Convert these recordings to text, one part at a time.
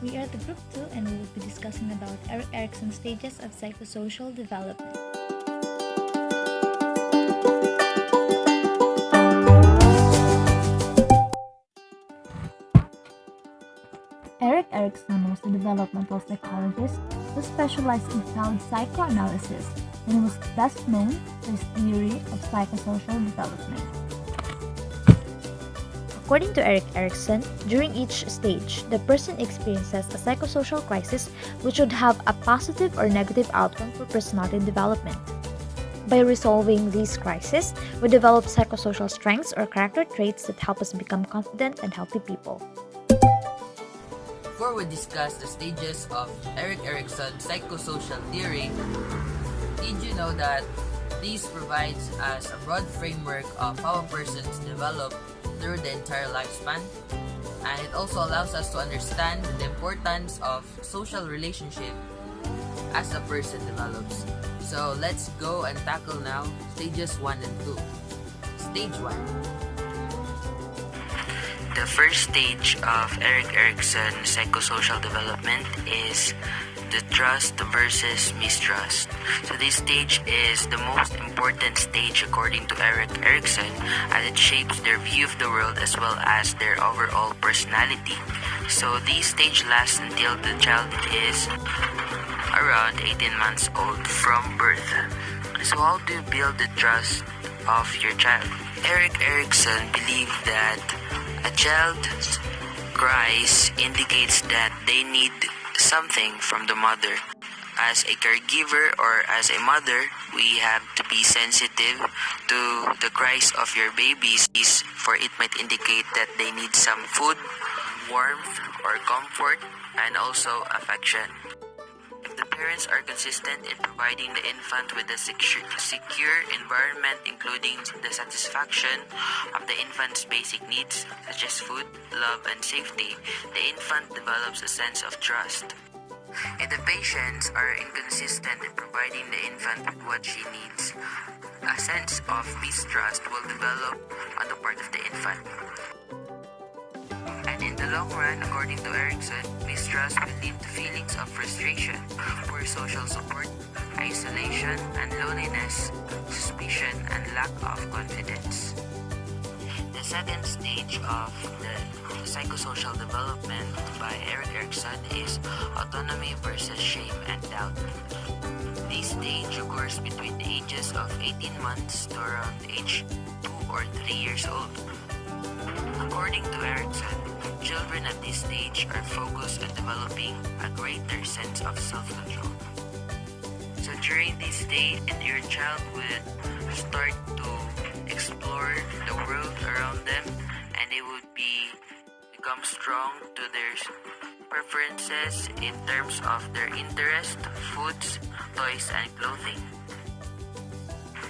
We are the Group 2 and we will be discussing about Erikson's stages of psychosocial development. Erikson was a developmental psychologist who specialized in child psychoanalysis and was best known for his theory of psychosocial development. According to Erikson, during each stage, the person experiences a psychosocial crisis which would have a positive or negative outcome for personality development. By resolving these crises, we develop psychosocial strengths or character traits that help us become confident and healthy people. Before we discuss the stages of Erikson's psychosocial theory, did you know that this provides us a broad framework of how a person is developed through the entire lifespan? And it also allows us to understand the importance of social relationship as a person develops. So let's go and tackle now stages 1 and 2. Stage 1. The first stage of Erikson's psychosocial development is the trust versus mistrust. So this stage is the most important stage according to Erikson, as it shapes their view of the world as well as their overall personality. So this stage lasts until the child is around 18 months old from birth. So how do you build the trust of your child? Erikson believed that a child's cries indicates that they need something from the mother. As a caregiver or as a mother, we have to be sensitive to the cries of your babies, for it might indicate that they need some food, warmth, or comfort, and also affection. If the parents are consistent in providing the infant with a secure environment, including the satisfaction of the infant's basic needs, such as food, love, and safety, the infant develops a sense of trust. If the parents are inconsistent in providing the infant with what she needs, a sense of mistrust will develop on the part of the infant. And in the long run, according to Erikson, mistrust will lead to feelings of frustration, poor social support, isolation and loneliness, suspicion, and lack of confidence. The second stage of the psychosocial development by Erikson is autonomy versus shame and doubt. This stage occurs between the ages of 18 months to around age 2 or 3 years old. According to Erikson, children at this stage are focused on developing a greater sense of self-control. So during this stage, your child will start to explore the world around them, and they would become strong to their preferences in terms of their interest, foods, toys, and clothing.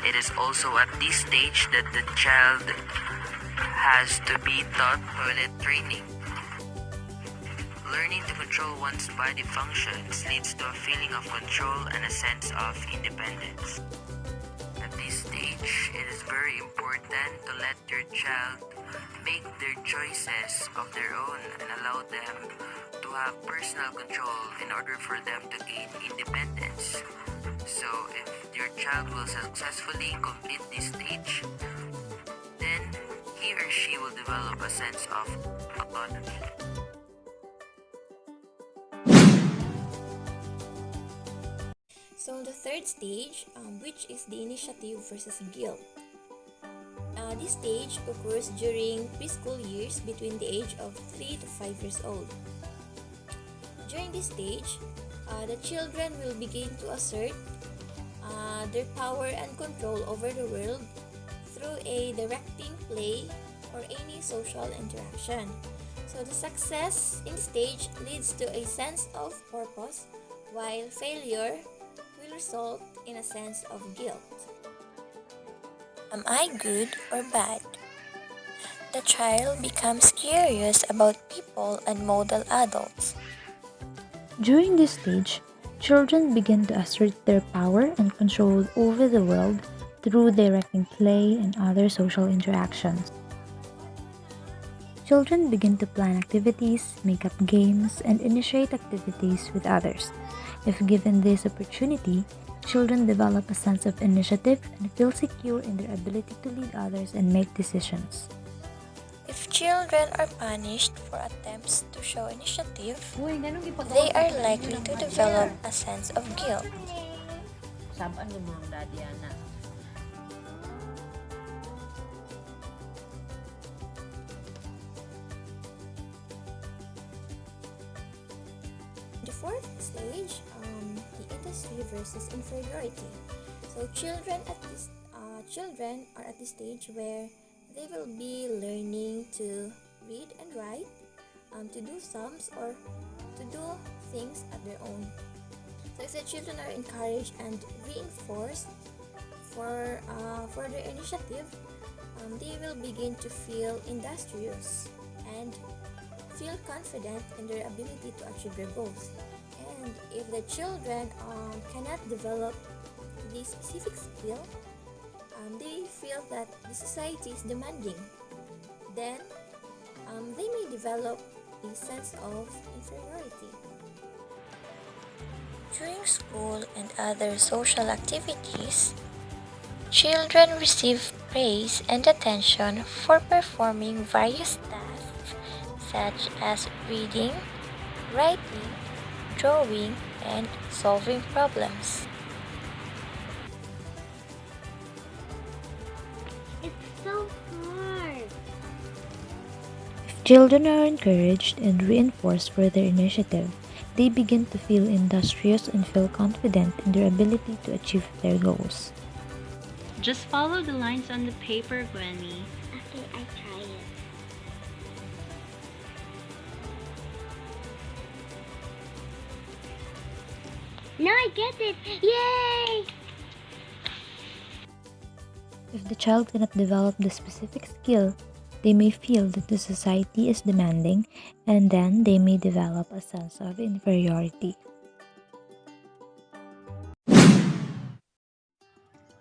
It is also at this stage that the child has to be taught toilet training. Learning to control one's body functions leads to a feeling of control and a sense of independence. At this stage, it is very important to let your child make their choices of their own and allow them to have personal control in order for them to gain independence. So if your child will successfully complete this stage, then he or she will develop a sense of autonomy. So the third stage, which is the initiative versus guilt. This stage occurs during preschool years between the age of 3 to 5 years old. During this stage, the children will begin to assert their power and control over the world through a directing play or any social interaction. So the success in the stage leads to a sense of purpose, while failure will result in a sense of guilt. Am I good or bad? The child becomes curious about people and model adults. During this stage, children begin to assert their power and control over the world through directing play and other social interactions. Children begin to plan activities, make up games, and initiate activities with others. If given this opportunity, children develop a sense of initiative and feel secure in their ability to lead others and make decisions. If children are punished for attempts to show initiative, Uy, ganun they gipagawas na are ko sa inyo likely ng to mother. develop a sense of guilt. Sabaan mo mong daddy, Ana. The fourth stage, the industry versus inferiority. So children are at this stage where they will be learning to read and write, to do sums or to do things at their own. So if the children are encouraged and reinforced for their initiative, they will begin to feel industrious and feel confident in their ability to achieve their goals. And if the children cannot develop this specific skill, they feel that the society is demanding. Then they may develop a sense of inferiority. During school and other social activities, children receive praise and attention for performing various tasks such as reading, writing, drawing, and solving problems. If children are encouraged and reinforced for their initiative, they begin to feel industrious and feel confident in their ability to achieve their goals. Just follow the lines on the paper, Gwenny. Okay, I try it. No, I get it! Yay! If the child cannot develop the specific skill, they may feel that the society is demanding, and then they may develop a sense of inferiority.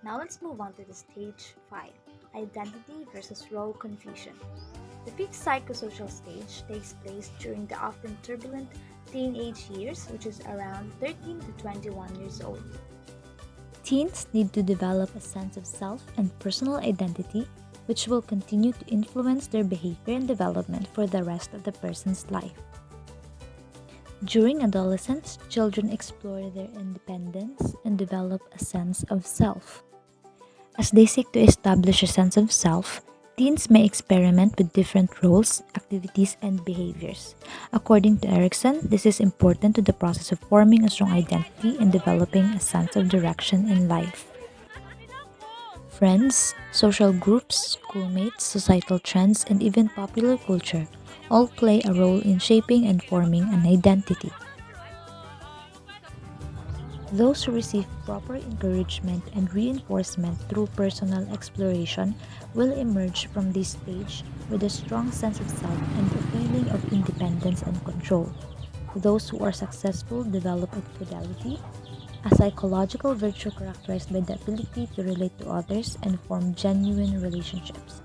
Now let's move on to the stage 5, identity versus role confusion. The fifth psychosocial stage takes place during the often turbulent teenage years, which is around 13 to 21 years old. Teens need to develop a sense of self and personal identity, which will continue to influence their behavior and development for the rest of the person's life. During adolescence, children explore their independence and develop a sense of self. As they seek to establish a sense of self, teens may experiment with different roles, activities, and behaviors. According to Erikson, this is important to the process of forming a strong identity and developing a sense of direction in life. Friends, social groups, schoolmates, societal trends, and even popular culture all play a role in shaping and forming an identity. Those who receive proper encouragement and reinforcement through personal exploration will emerge from this stage with a strong sense of self and a feeling of independence and control. Those who are successful develop a fidelity, a psychological virtue characterized by the ability to relate to others and form genuine relationships.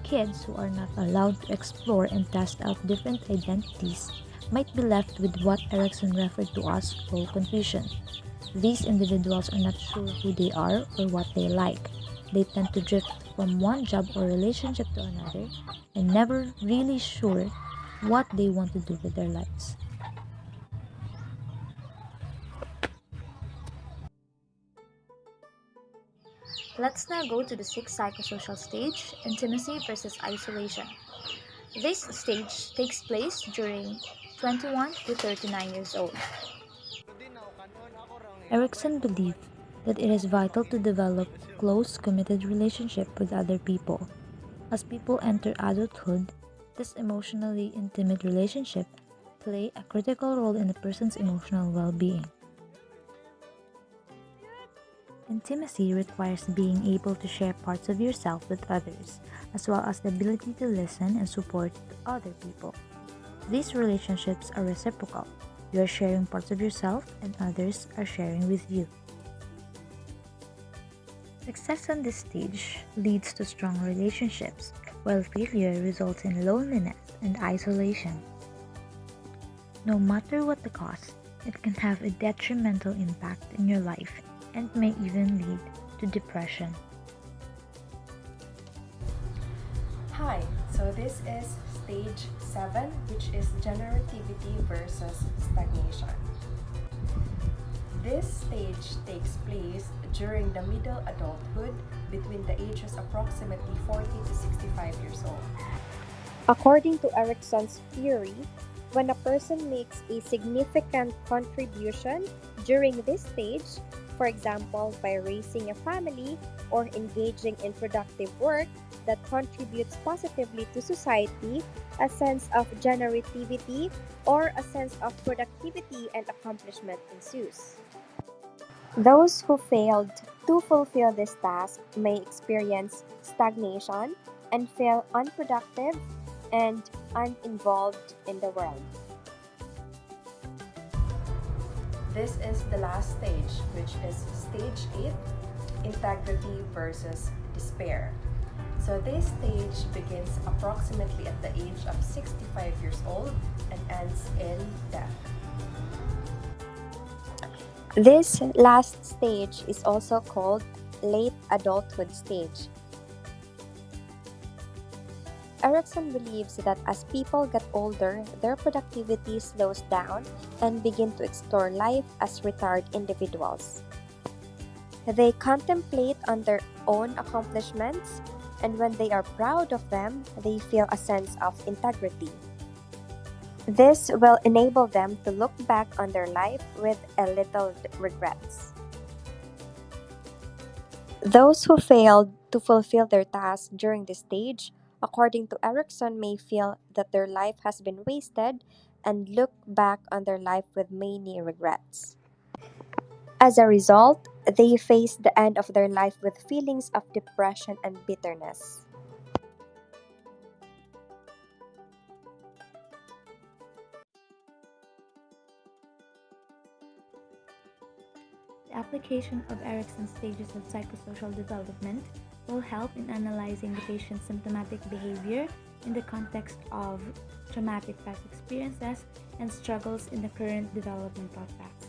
Kids who are not allowed to explore and test out different identities might be left with what Erikson referred to as role confusion. These individuals are not sure who they are or what they like. They tend to drift from one job or relationship to another and never really sure what they want to do with their lives. Let's now go to the sixth psychosocial stage, intimacy versus isolation. This stage takes place during 21 to 39 years old. Erikson believed that it is vital to develop a close, committed relationship with other people. As people enter adulthood, this emotionally intimate relationship play a critical role in a person's emotional well-being. Intimacy requires being able to share parts of yourself with others, as well as the ability to listen and support other people. These relationships are reciprocal. You are sharing parts of yourself, and others are sharing with you. Success on this stage leads to strong relationships, while failure results in loneliness and isolation. No matter what the cost, it can have a detrimental impact in your life and may even lead to depression. Hi, so this is stage 7, which is generativity versus stagnation. This stage takes place during the middle adulthood between the ages approximately 40 to 65 years old. According to Erikson's theory, when a person makes a significant contribution during this stage, for example, by raising a family or engaging in productive work that contributes positively to society, a sense of generativity or a sense of productivity and accomplishment ensues. Those who failed to fulfill this task may experience stagnation and feel unproductive and uninvolved in the world. This is the last stage, which is stage 8, integrity versus despair. So this stage begins approximately at the age of 65 years old and ends in death. This last stage is also called late adulthood stage. Erikson believes that as people get older, their productivity slows down and begin to explore life as retired individuals. They contemplate on their own accomplishments, and when they are proud of them, they feel a sense of integrity. This will enable them to look back on their life with a little regrets. Those who failed to fulfill their tasks during this stage, according to Erikson, may feel that their life has been wasted and look back on their life with many regrets. As a result, they face the end of their life with feelings of depression and bitterness. The application of Erikson's stages of psychosocial development will help in analyzing the patient's symptomatic behavior in the context of traumatic past experiences and struggles in the current developmental phase.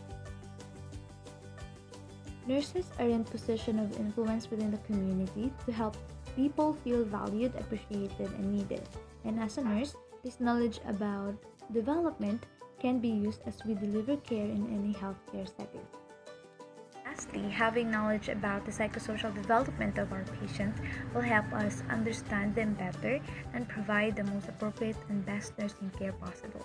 Nurses are in position of influence within the community to help people feel valued, appreciated, and needed. And as a nurse, this knowledge about development can be used as we deliver care in any healthcare setting. Lastly, having knowledge about the psychosocial development of our patients will help us understand them better and provide the most appropriate and best nursing care possible.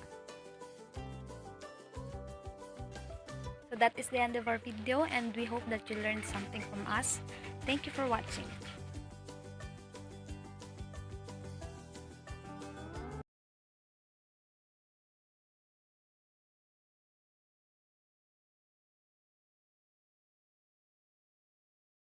So that is the end of our video, and we hope that you learned something from us. Thank you for watching.